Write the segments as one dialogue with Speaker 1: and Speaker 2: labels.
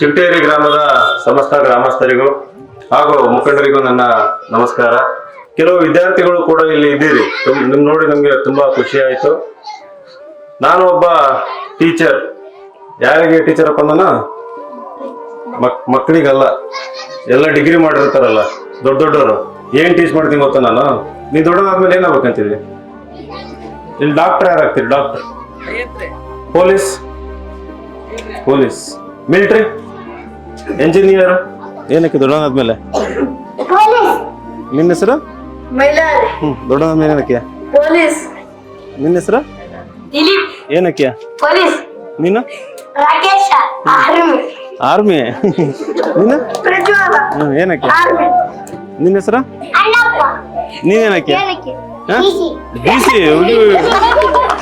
Speaker 1: ಚಿಗಟೇರಿ ಗ್ರಾಮದ ಸಮಸ್ತ ಗ್ರಾಮಸ್ಥರಿಗೂ ಹಾಗೂ ಮುಖಂಡರಿಗೂ ನನ್ನ ನಮಸ್ಕಾರ. ಕೆಲವು ವಿದ್ಯಾರ್ಥಿಗಳು ಕೂಡ ಇಲ್ಲಿ ಇದ್ದೀರಿ. ನಿಮ್ ನೋಡಿ ನಮ್ಗೆ ತುಂಬಾ ಖುಷಿ ಆಯ್ತು. ನಾನು ಒಬ್ಬ ಟೀಚರ್. ಯಾರಿಗೆ ಟೀಚರ್ ಅಪ್ಪ ನಾನು? ಮಕ್ಕಳಿಗಲ್ಲ, ಎಲ್ಲ ಡಿಗ್ರಿ ಮಾಡಿರ್ತಾರಲ್ಲ ದೊಡ್ಡವರು. ಏನ್ ಟೀಚ್ ಮಾಡ್ತೀನಿ ಗೊತ್ತಾ ನಾನು? ನೀನ್ ದೊಡ್ಡದಾದ್ಮೇಲೆ ಏನಾಗ್ಬೇಕಂತೀವಿ? ಇಲ್ಲಿ ಡಾಕ್ಟರ್ ಯಾರಾಗ್ತೀರಿ? ಡಾಕ್ಟರ್, ಪೊಲೀಸ್, ಮಿಲಿಟರಿ, ಎಂಜಿನಿಯರ್, ಏನಕ್ಕೆ ದೊಡ್ಡದಾದ್ಮೇಲೆ? ನಿನ್ನ ಹೆಸರು? ದೊಡ್ಡದಾದ್ಮೇಲೆ ಏನಕ್ಕೆ?
Speaker 2: ಪೊಲೀಸ್.
Speaker 1: ನಿನ್ನ ಹೆಸರು? ಏನಕ್ಕೆ?
Speaker 2: ಪೊಲೀಸ್.
Speaker 1: ನೀನು?
Speaker 2: ರಾಕೇಶ.
Speaker 1: ಆರ್ಮಿ. ನೀನು?
Speaker 2: ಪ್ರಜ್ವಲ.
Speaker 1: ಏನಕ್ಕೆ? ನಿನ್ನ ಹೆಸರು?
Speaker 2: ಅಣ್ಣಪ್ಪ.
Speaker 1: ನೀನೇನಕ್ಕೆ? ಡಿಸಿ.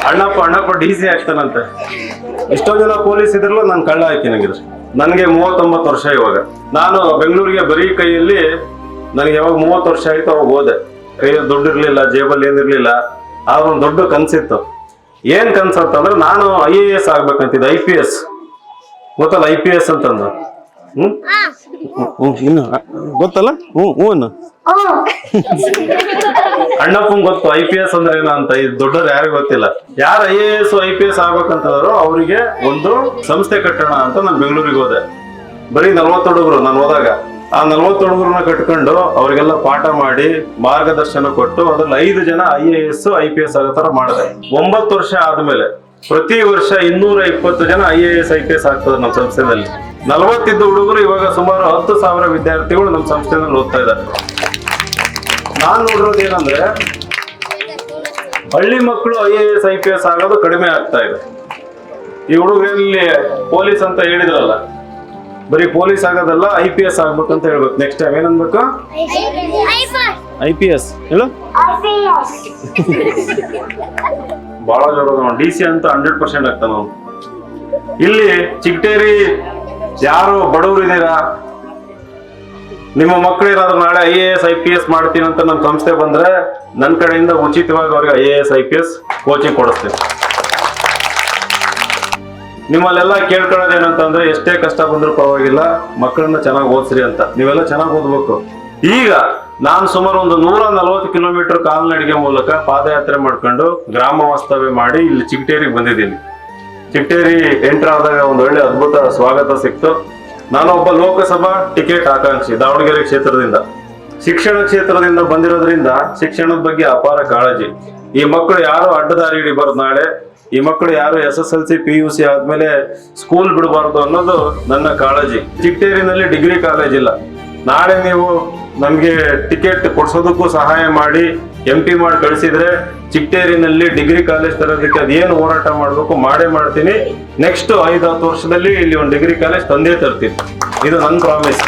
Speaker 1: ಅಣ್ಣಪ್ಪ ಡಿಸಿ ಆಗ್ತಾನಂತೆ. ಎಷ್ಟೋ ಜನ ಪೊಲೀಸ್ ಇದ್ರಲ್ಲ, ನಾನು ಕಳ್ಳ ಹಾಕಿನಾಗಿದ್ರು. ನನಗೆ 39 ವರ್ಷ ಇವಾಗ. ನಾನು ಬೆಂಗಳೂರಿಗೆ ಬರೀ ಕೈಯಲ್ಲಿ, ನನಗೆ ಯಾವಾಗ 30 ವರ್ಷ ಆಯ್ತು ಅವಾಗ ಹೋದೆ. ಕೈಯಲ್ಲಿ ದುಡ್ಡು ಇರ್ಲಿಲ್ಲ, ಜೇಬಲ್ಲಿ ಏನಿರ್ಲಿಲ್ಲ. ಆದ್ರೆ ಒಂದು ದೊಡ್ಡ ಕನ್ಸಿತ್ತು. ಏನ್ ಕನ್ಸತ್ತಂದ್ರೆ ನಾನು IAS ಆಗ್ಬೇಕಂತಿದ್ದೆ. IPS ಗೊತ್ತಲ್ಲ? IPS ಅಂತಂದು. ಇನ್ನು ಗೊತ್ತಲ್ಲ? ಹ್ಞೂ ಅಣ್ಣಪ್ಪಂಗ್ ಗೊತ್ತು IPS ಅಂದ್ರೆ ಏನು ಅಂತ. ಇದು ದೊಡ್ಡವ್ರು ಯಾರಿಗೂ ಗೊತ್ತಿಲ್ಲ. ಯಾರು IAS IPS ಆಗ್ಬೇಕಂತಂದ್ರು ಅವರಿಗೆ ಒಂದು ಸಂಸ್ಥೆ ಕಟ್ಟೋಣ ಅಂತ ನಾನು ಬೆಂಗಳೂರಿಗೆ ಹೋದೆ. ಬರೀ 40 ಹುಡುಗರು ನಾನು ಹೋದಾಗ. ಆ 40 ಹುಡುಗರನ್ನ ಕಟ್ಕೊಂಡು ಅವ್ರಿಗೆಲ್ಲ ಪಾಠ ಮಾಡಿ ಮಾರ್ಗದರ್ಶನ ಕೊಟ್ಟು ಅದ್ರಲ್ಲಿ 5 ಜನ IAS IPS ಆಗೋ ತರ ಮಾಡಿದೆ. 9 ವರ್ಷ ಆದ್ಮೇಲೆ ಪ್ರತಿ ವರ್ಷ 220 ಜನ IAS IPS ಆಗ್ತದೆ ನಮ್ಮ ಸಂಸ್ಥೆಯಲ್ಲಿ. 40 ಇದ್ದ ಹುಡುಗರು ಇವಾಗ ಸುಮಾರು 10,000 ವಿದ್ಯಾರ್ಥಿಗಳು ನಮ್ಮ ಸಂಸ್ಥೆಯಲ್ಲಿ ಓದ್ತಾ ಇದ್ದಾರೆ. ನಾನ್ ನೋಡಿರೋದು ಏನಂದ್ರೆ, ಹಳ್ಳಿ ಮಕ್ಕಳು IAS IPS ಆಗೋದು ಕಡಿಮೆ ಆಗ್ತಾ ಇದೆ. ಈ ಹುಡುಗರಲ್ಲಿ ಪೊಲೀಸ್ ಅಂತ ಹೇಳಿದ್ರಲ್ಲ, ಬರೀ ಪೊಲೀಸ್ ಆಗೋದಲ್ಲ, IPS ಆಗ್ಬೇಕಂತ ಹೇಳ್ಬೇಕು. Next time ಏನನ್ಬೇಕು? IPS ಹೇಳು. ಬಹಳ ಜೋರದ DC ಅಂತ 100% ಆಗ್ತಾನ ನಾವು. ಇಲ್ಲಿ ಚಿಗಟೇರಿ ಯಾರು ಬಡವರು ಇದ್ದೀರಾ, ನಿಮ್ಮ ಮಕ್ಕಳು ಏನಾದ್ರು ನಾಳೆ IAS IPS ಮಾಡ್ತೀನಿ ಅಂತ ನಮ್ಮ ಸಂಸ್ಥೆ ಬಂದ್ರೆ ನನ್ನ ಕಡೆಯಿಂದ ಉಚಿತವಾಗಿ ಅವ್ರಿಗೆ IAS IPS ಕೋಚಿಂಗ್ ಕೊಡಿಸ್ತೀನಿ. ನಿಮ್ಮಲ್ಲೆಲ್ಲ ಕೇಳ್ಕೊಳ್ಳೋದೇನಂತಂದ್ರೆ, ಎಷ್ಟೇ ಕಷ್ಟ ಬಂದ್ರೂ ಪರವಾಗಿಲ್ಲ, ಮಕ್ಕಳನ್ನ ಚೆನ್ನಾಗಿ ಓದಿಸ್ರಿ ಅಂತ. ನೀವೆಲ್ಲ ಚೆನ್ನಾಗಿ ಓದ್ಬೇಕು. ಈಗ ನಾನು ಸುಮಾರು ಒಂದು 140 ಕಿಲೋಮೀಟರ್ ಕಾಲ್ನಡಿಗೆ ಮೂಲಕ ಪಾದಯಾತ್ರೆ ಮಾಡ್ಕೊಂಡು ಗ್ರಾಮ ವಾಸ್ತವ್ಯ ಮಾಡಿ ಇಲ್ಲಿ ಚಿಗಟೇರಿಗೆ ಬಂದಿದ್ದೀನಿ. ಚಿಗಟೇರಿ ಎಂಟರ್ ಆದಾಗ ಒಂದು ಒಳ್ಳೆ ಅದ್ಭುತ ಸ್ವಾಗತ ಸಿಕ್ತು. ನಾನು ಒಬ್ಬ ಲೋಕಸಭಾ ಟಿಕೆಟ್ ಆಕಾಂಕ್ಷಿ, ದಾವಣಗೆರೆ ಕ್ಷೇತ್ರದಿಂದ. ಶಿಕ್ಷಣ ಕ್ಷೇತ್ರದಿಂದ ಬಂದಿರೋದ್ರಿಂದ ಶಿಕ್ಷಣದ ಬಗ್ಗೆ ಅಪಾರ ಕಾಳಜಿ. ಈ ಮಕ್ಕಳು ಯಾರು ಅಡ್ಡದಾರಿ ಹಿಡಿಬಾರ್ದು ನಾಳೆ. ಈ ಮಕ್ಕಳು ಯಾರು SSLC PUC ಆದ್ಮೇಲೆ ಸ್ಕೂಲ್ ಬಿಡಬಾರ್ದು ಅನ್ನೋದು ನನ್ನ ಕಾಳಜಿ. ಚಿಗಟೇರಿನಲ್ಲಿ ಡಿಗ್ರಿ ಕಾಲೇಜ್ ಇಲ್ಲ. ನಾಳೆ ನೀವು ನಮ್ಗೆ ಟಿಕೆಟ್ ಕೊಡ್ಸೋದಕ್ಕೂ ಸಹಾಯ ಮಾಡಿ MP ಮಾಡಿ ಕಳಿಸಿದ್ರೆ ಚಿಗಟೇರಿನಲ್ಲಿ ಡಿಗ್ರಿ ಕಾಲೇಜ್ ತರೋದಕ್ಕೆ ಅದೇನು ಹೋರಾಟ ಮಾಡ್ಬೇಕು ಮಾಡೇ ಮಾಡ್ತೀನಿ. ನೆಕ್ಸ್ಟ್ 5-10 ವರ್ಷದಲ್ಲಿ ಇಲ್ಲಿ ಒಂದು ಡಿಗ್ರಿ ಕಾಲೇಜ್ ತಂದೇ ತರ್ತೀನಿ. ಇದು ನನ್ನ ಪ್ರಾಮಿಸ್.